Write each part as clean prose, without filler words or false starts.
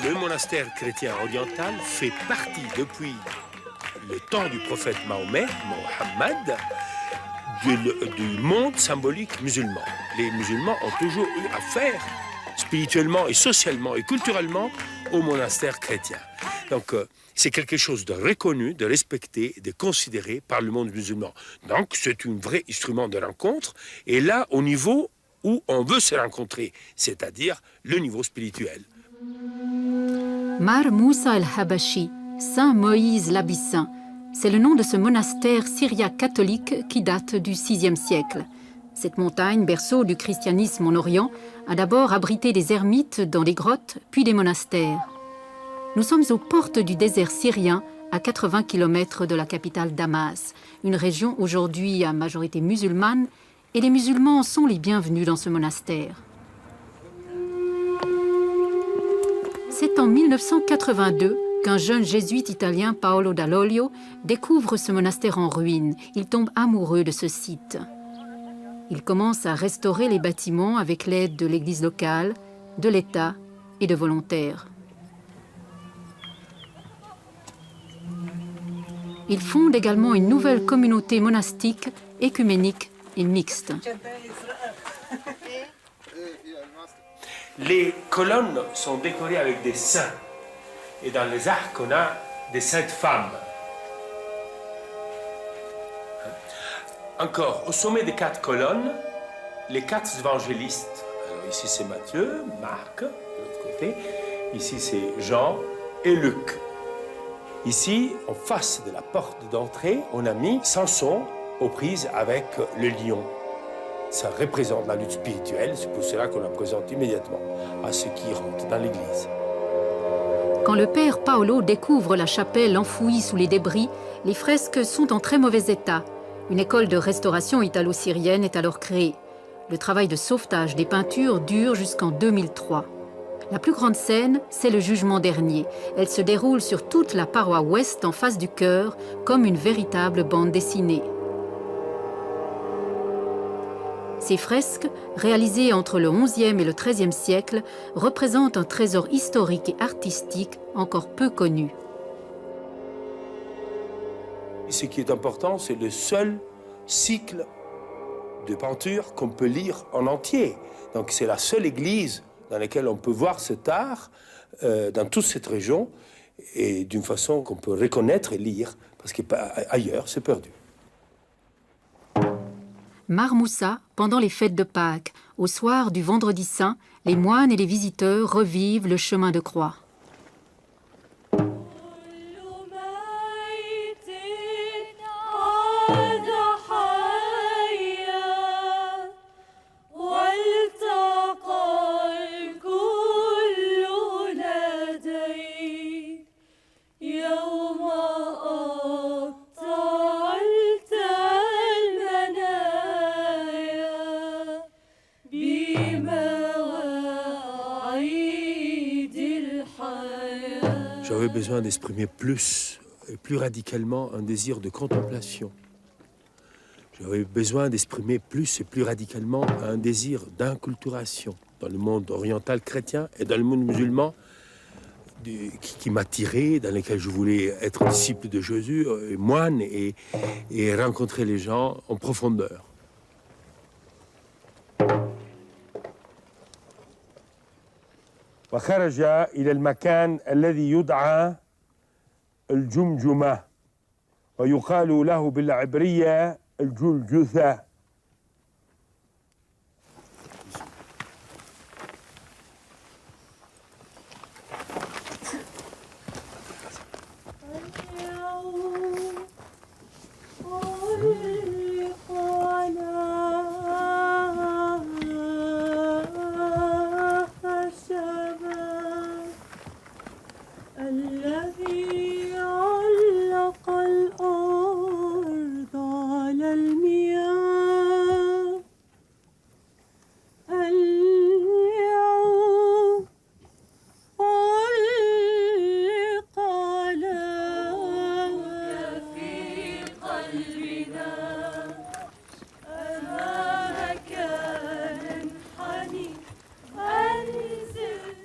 Le monastère chrétien oriental fait partie depuis le temps du prophète Mahomet, Mohammed, du monde symbolique musulman. Les musulmans ont toujours eu affaire, spirituellement et socialement et culturellement, au monastère chrétien. Donc, c'est quelque chose de reconnu, de respecté, de considéré par le monde musulman. Donc, c'est un vrai instrument de rencontre. Et là, au niveau où on veut se rencontrer, c'est-à-dire le niveau spirituel. Mar Moussa el-Habashi, Saint Moïse l'Abyssin, c'est le nom de ce monastère syriaque catholique qui date du VIe siècle. Cette montagne, berceau du christianisme en Orient, a d'abord abrité des ermites dans des grottes, puis des monastères. Nous sommes aux portes du désert syrien, à 80 km de la capitale Damas, une région aujourd'hui à majorité musulmane, et les musulmans sont les bienvenus dans ce monastère. C'est en 1982 qu'un jeune jésuite italien, Paolo Dall'Olio, découvre ce monastère en ruine. Il tombe amoureux de ce site. Il commence à restaurer les bâtiments avec l'aide de l'église locale, de l'État et de volontaires. Il fonde également une nouvelle communauté monastique, écuménique et mixte. Les colonnes sont décorées avec des saints. Et dans les arcs, on a des saintes femmes. Encore, au sommet des 4 colonnes, les 4 évangélistes. Alors ici c'est Matthieu, Marc, de l'autre côté. Ici c'est Jean et Luc. Ici, en face de la porte d'entrée, on a mis Samson aux prises avec le lion. Ça représente la lutte spirituelle, c'est pour cela qu'on la présente immédiatement à ceux qui rentrent dans l'église. Quand le père Paolo découvre la chapelle enfouie sous les débris, les fresques sont en très mauvais état. Une école de restauration italo-syrienne est alors créée. Le travail de sauvetage des peintures dure jusqu'en 2003. La plus grande scène, c'est le jugement dernier. Elle se déroule sur toute la paroi ouest en face du chœur, comme une véritable bande dessinée. Ces fresques, réalisées entre le XIe et le XIIIe siècle, représentent un trésor historique et artistique encore peu connu. Ce qui est important, c'est le seul cycle de peinture qu'on peut lire en entier. Donc c'est la seule église dans laquelle on peut voir cet art dans toute cette région et d'une façon qu'on peut reconnaître et lire, parce qu'ailleurs, c'est perdu. Mar Moussa, pendant les fêtes de Pâques, au soir du Vendredi Saint, les moines et les visiteurs revivent le chemin de croix. J'avais besoin d'exprimer plus et plus radicalement un désir de contemplation. J'avais besoin d'exprimer plus et plus radicalement un désir d'inculturation dans le monde oriental chrétien et dans le monde musulman qui m'attirait, dans lequel je voulais être disciple de Jésus, moine et rencontrer les gens en profondeur. وخرج إلى المكان الذي يدعى الجمجمة ويقال له بالعبرية الجلجثة.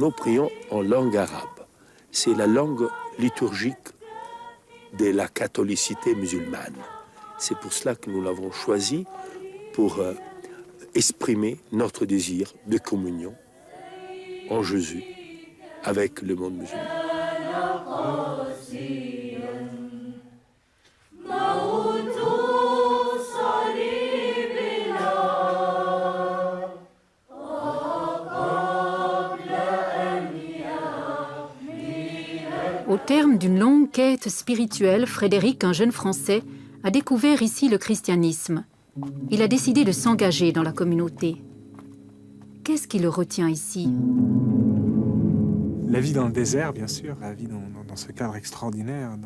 nous prions en langue arabe. C'est la langue liturgique de la catholicité musulmane. C'est pour cela que nous l'avons choisi, pour exprimer notre désir de communion en Jésus avec le monde musulman. Au terme d'une longue quête spirituelle, Frédéric, un jeune Français, a découvert ici le christianisme. Il a décidé de s'engager dans la communauté. Qu'est-ce qui le retient ici? La vie dans le désert, bien sûr, la vie dans ce cadre extraordinaire,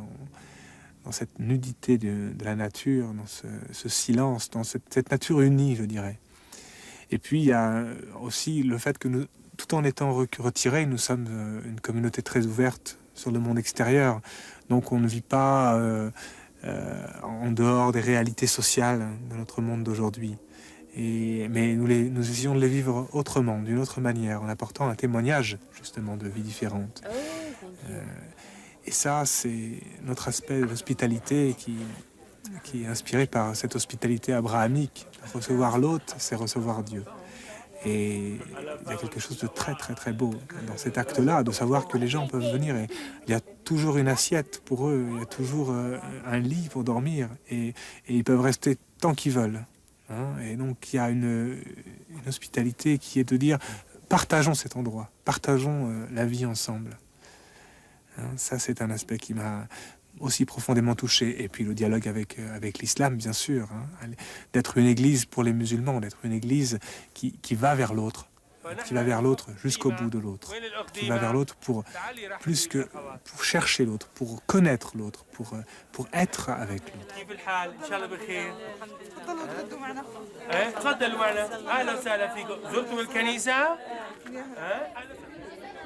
dans cette nudité de la nature, dans ce silence, dans cette nature unie, je dirais. Et puis, il y a aussi le fait que nous, tout en étant retirés, nous sommes une communauté très ouverte sur le monde extérieur. Donc, on ne vit pas en dehors des réalités sociales de notre monde d'aujourd'hui. Mais nous essayons de les vivre autrement, d'une autre manière, en apportant un témoignage, justement, de vie différente. Et ça, c'est notre aspect d'hospitalité qui est inspiré par cette hospitalité abrahamique. Recevoir l'autre, c'est recevoir Dieu. Et il y a quelque chose de très, très, très beau dans cet acte-là, de savoir que les gens peuvent venir et il y a toujours une assiette pour eux, il y a toujours un lit pour dormir et ils peuvent rester tant qu'ils veulent. Hein. Et donc il y a une hospitalité qui est de dire partageons cet endroit, partageons la vie ensemble. Hein, ça, c'est un aspect qui m'a aussi profondément touché. Et puis le dialogue avec l'islam, bien sûr. Hein, d'être une église pour les musulmans, d'être une église qui va vers l'autre, qui va vers l'autre jusqu'au bout de l'autre, qui va vers l'autre pour chercher l'autre, pour connaître l'autre, pour être avec l'autre.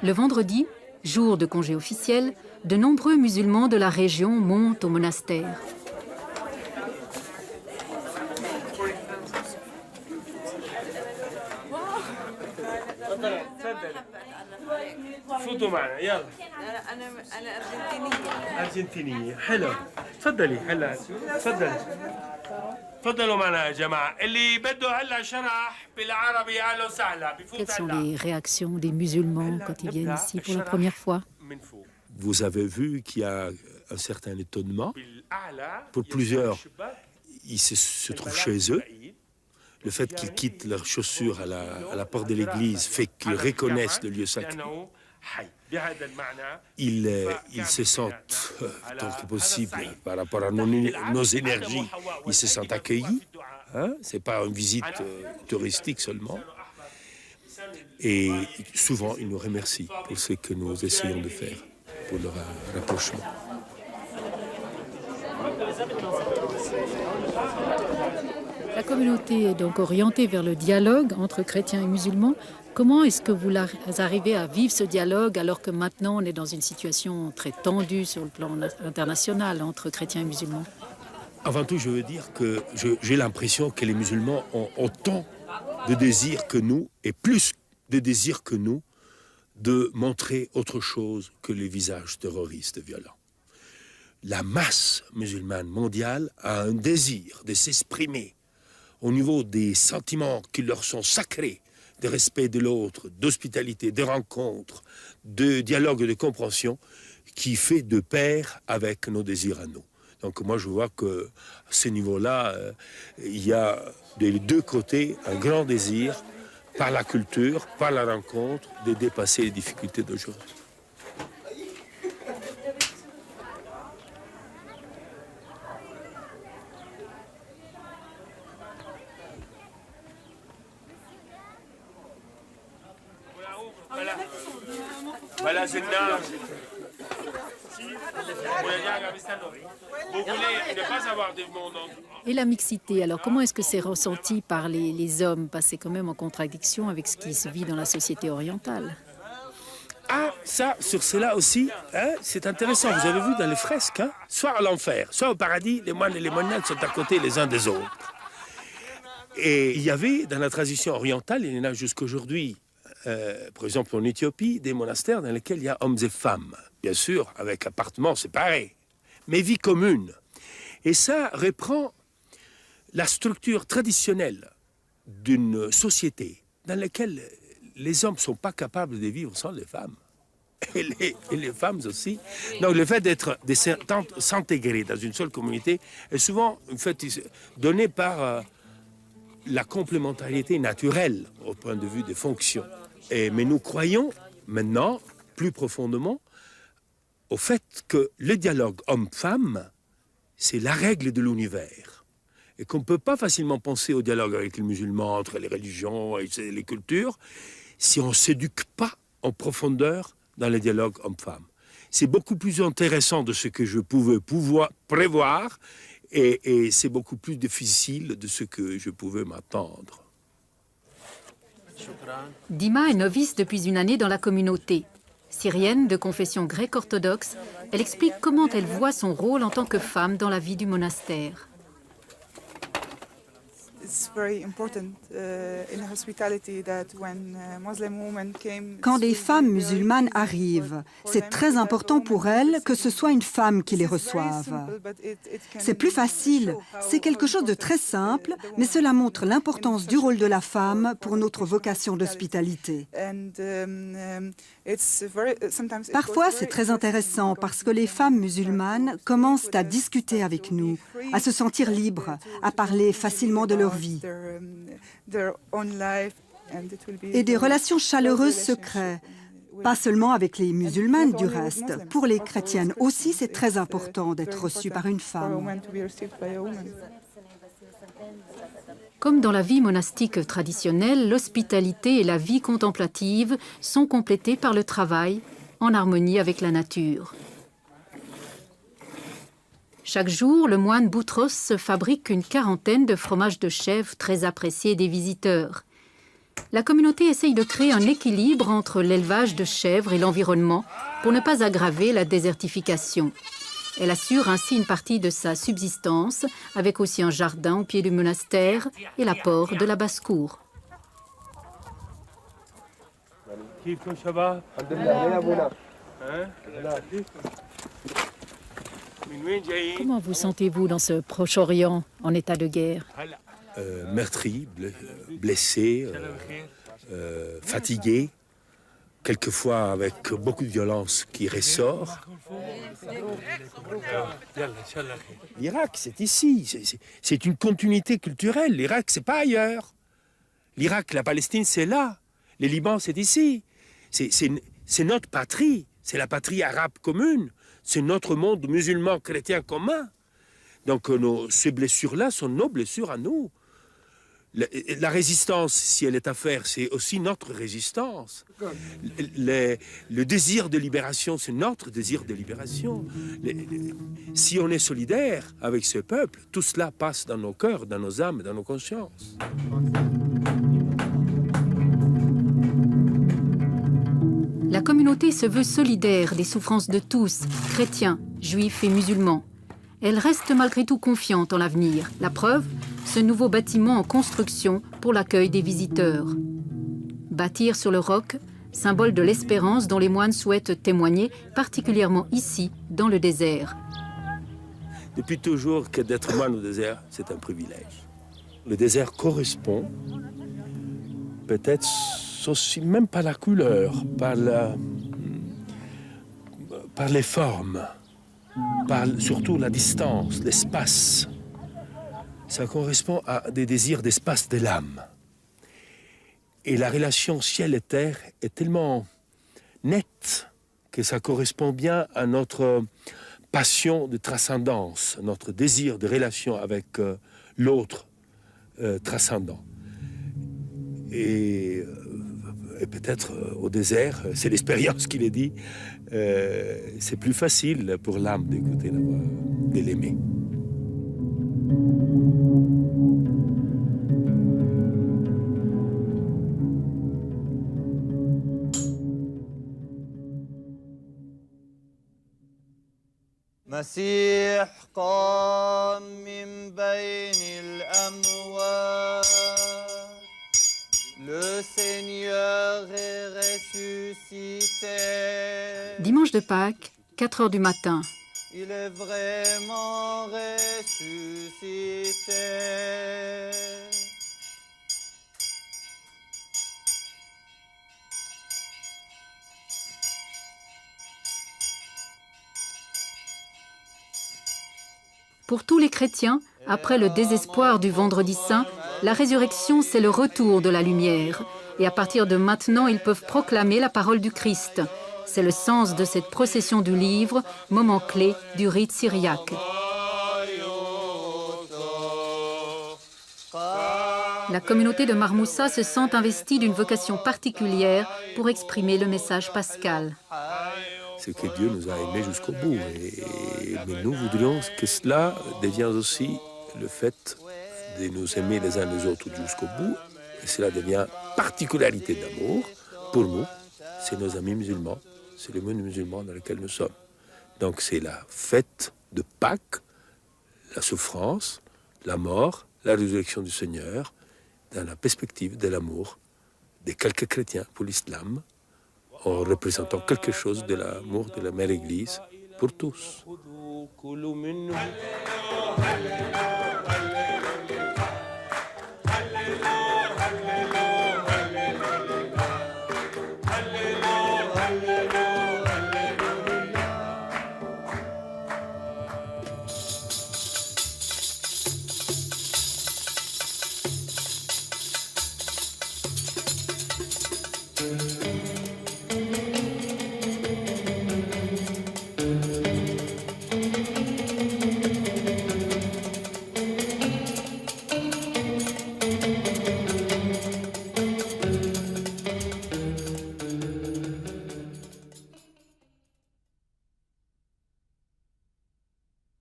Le vendredi, jour de congé officiel, de nombreux musulmans de la région montent au monastère. Quelles sont les réactions des musulmans quand ils viennent ici pour la première fois? Vous avez vu qu'il y a un certain étonnement. Pour plusieurs, ils se trouvent chez eux. Le fait qu'ils quittent leurs chaussures à la porte de l'église fait qu'ils reconnaissent le lieu sacré. Ils se sentent, tant que possible, par rapport à nos énergies, ils se sentent accueillis. Hein? Ce n'est pas une visite touristique seulement. Et souvent, ils nous remercient pour ce que nous essayons de faire, pour leur rapprochement. La communauté est donc orientée vers le dialogue entre chrétiens et musulmans. Comment est-ce que vous arrivez à vivre ce dialogue alors que maintenant on est dans une situation très tendue sur le plan international entre chrétiens et musulmans? Avant tout, je veux dire que j'ai l'impression que les musulmans ont autant de désir que nous, et plus de désir que nous, de montrer autre chose que les visages terroristes violents. La masse musulmane mondiale a un désir de s'exprimer au niveau des sentiments qui leur sont sacrés, de respect de l'autre, d'hospitalité, de rencontre, de dialogue et de compréhension, qui fait de pair avec nos désirs à nous. Donc moi je vois qu'à ce niveau-là, il y a des deux côtés un grand désir, par la culture, par la rencontre, de dépasser les difficultés d'aujourd'hui. Voilà, c'est vous voulez ne pas avoir de monde. Et la mixité, alors comment est-ce que c'est ressenti par les hommes? Parce que c'est quand même en contradiction avec ce qui se vit dans la société orientale. Ah, ça, sur cela aussi, hein, c'est intéressant. Vous avez vu dans les fresques, hein, soit à l'enfer, soit au paradis, les moines et les moines sont à côté les uns des autres. Et il y avait, dans la tradition orientale, il y en a jusqu'aujourd'hui, par exemple en Éthiopie, des monastères dans lesquels il y a hommes et femmes, bien sûr, avec appartements séparés, mais vie commune. Et ça reprend la structure traditionnelle d'une société dans laquelle les hommes ne sont pas capables de vivre sans les femmes. Et les femmes aussi. Donc le fait de s'intégrer dans une seule communauté est souvent un fait donné par la complémentarité naturelle au point de vue des fonctions. Mais nous croyons maintenant, plus profondément, au fait que le dialogue homme-femme, c'est la règle de l'univers. Et qu'on ne peut pas facilement penser au dialogue avec les musulmans, entre les religions et les cultures, si on ne s'éduque pas en profondeur dans le dialogue homme-femme. C'est beaucoup plus intéressant de ce que je pouvais prévoir et c'est beaucoup plus difficile de ce que je pouvais m'attendre. Dima est novice depuis une année dans la communauté. Syrienne de confession grecque orthodoxe, elle explique comment elle voit son rôle en tant que femme dans la vie du monastère. Quand des femmes musulmanes arrivent, c'est très important pour elles que ce soit une femme qui les reçoive. C'est plus facile, c'est quelque chose de très simple, mais cela montre l'importance du rôle de la femme pour notre vocation d'hospitalité. Parfois, c'est très intéressant parce que les femmes musulmanes commencent à discuter avec nous, à se sentir libres, à parler facilement de leur vie. Et des relations chaleureuses se créent, pas seulement avec les musulmanes du reste. Pour les chrétiennes aussi, c'est très important d'être reçues par une femme. Comme dans la vie monastique traditionnelle, l'hospitalité et la vie contemplative sont complétées par le travail en harmonie avec la nature. Chaque jour, le moine Boutros fabrique une quarantaine de fromages de chèvre très appréciés des visiteurs. La communauté essaye de créer un équilibre entre l'élevage de chèvres et l'environnement pour ne pas aggraver la désertification. Elle assure ainsi une partie de sa subsistance, avec aussi un jardin au pied du monastère et l'apport de la basse-cour. Comment vous sentez-vous dans ce Proche-Orient en état de guerre? Meurtri, blessé, fatigué, quelquefois avec beaucoup de violence qui ressort. L'Irak, c'est ici, c'est une continuité culturelle. L'Irak, c'est pas ailleurs. L'Irak, la Palestine, c'est là. Le Liban, c'est ici. C'est notre patrie, c'est la patrie arabe commune. C'est notre monde musulman chrétien commun. Donc ces blessures-là sont nos blessures à nous. La résistance, si elle est à faire, c'est aussi notre résistance. Le désir de libération, c'est notre désir de libération. Si on est solidaire avec ce peuple, tout cela passe dans nos cœurs, dans nos âmes, dans nos consciences. La communauté se veut solidaire des souffrances de tous, chrétiens, juifs et musulmans. Elle reste malgré tout confiante en l'avenir. La preuve, ce nouveau bâtiment en construction pour l'accueil des visiteurs. Bâtir sur le roc, symbole de l'espérance dont les moines souhaitent témoigner, particulièrement ici, dans le désert. Depuis toujours que d'être moine au désert, c'est un privilège. Le désert correspond peut-être aussi même par la couleur, par les formes, par surtout la distance, l'espace. Ça correspond à des désirs d'espace de l'âme. Et la relation ciel et terre est tellement nette que ça correspond bien à notre passion de transcendance, notre désir de relation avec l'autre transcendant. Et peut-être au désert, c'est l'expérience qui le dit, c'est plus facile pour l'âme d'écouter la voix, de l'aimer. مسيح قام من بين الأموات. Le Seigneur est ressuscité. Dimanche de Pâques, 4 heures du matin. Il est vraiment ressuscité. Pour tous les chrétiens, après le désespoir du Vendredi Saint, la résurrection, c'est le retour de la lumière. Et à partir de maintenant, ils peuvent proclamer la parole du Christ. C'est le sens de cette procession du livre, moment clé du rite syriaque. La communauté de Marmoussa se sent investie d'une vocation particulière pour exprimer le message pascal. C'est que Dieu nous a aimés jusqu'au bout. Mais nous voudrions que cela devienne aussi le fait de nous aimer les uns les autres jusqu'au bout. Et cela devient particularité d'amour pour nous. C'est nos amis musulmans, c'est le monde musulman dans lequel nous sommes. Donc c'est la fête de Pâques, la souffrance, la mort, la résurrection du Seigneur, dans la perspective de l'amour de quelques chrétiens pour l'islam, en représentant quelque chose de l'amour de la Mère Église pour tous.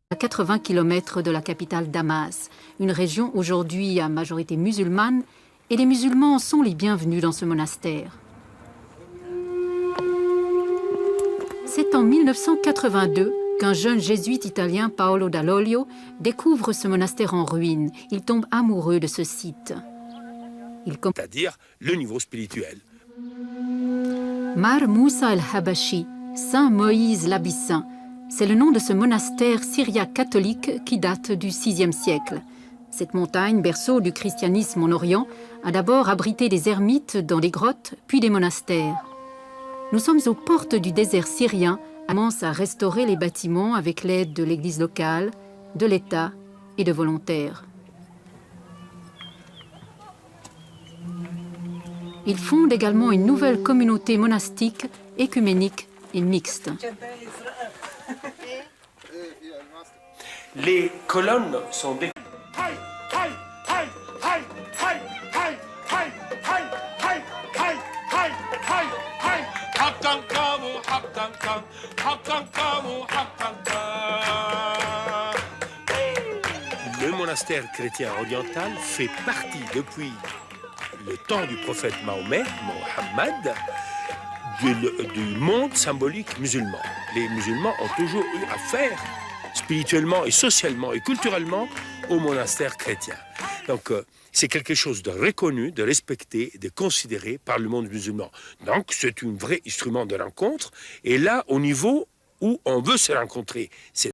À 80 km de la capitale Damas, une région aujourd'hui à majorité musulmane, et les musulmans sont les bienvenus dans ce monastère. C'est en 1982 qu'un jeune jésuite italien, Paolo Dall'Olio, découvre ce monastère en ruine. Il tombe amoureux de ce site. C'est-à-dire le niveau spirituel. Mar Moussa el-Habashi, Saint Moïse l'Abyssin, c'est le nom de ce monastère syriaque catholique qui date du VIe siècle. Cette montagne, berceau du christianisme en Orient, a d'abord abrité des ermites dans des grottes, puis des monastères. Nous sommes aux portes du désert syrien, commence à restaurer les bâtiments avec l'aide de l'église locale, de l'État et de volontaires. Il fonde également une nouvelle communauté monastique, écuménique et mixte. Les colonnes sont des... Le monastère chrétien oriental fait partie depuis le temps du prophète Mahomet, Mohammed, du monde symbolique musulman. Les musulmans ont toujours eu affaire, spirituellement et socialement et culturellement, au monastère chrétien. Donc, c'est quelque chose de reconnu, de respecté, de considéré par le monde musulman. Donc, c'est un vrai instrument de rencontre. Et là, au niveau où on veut se rencontrer, c'est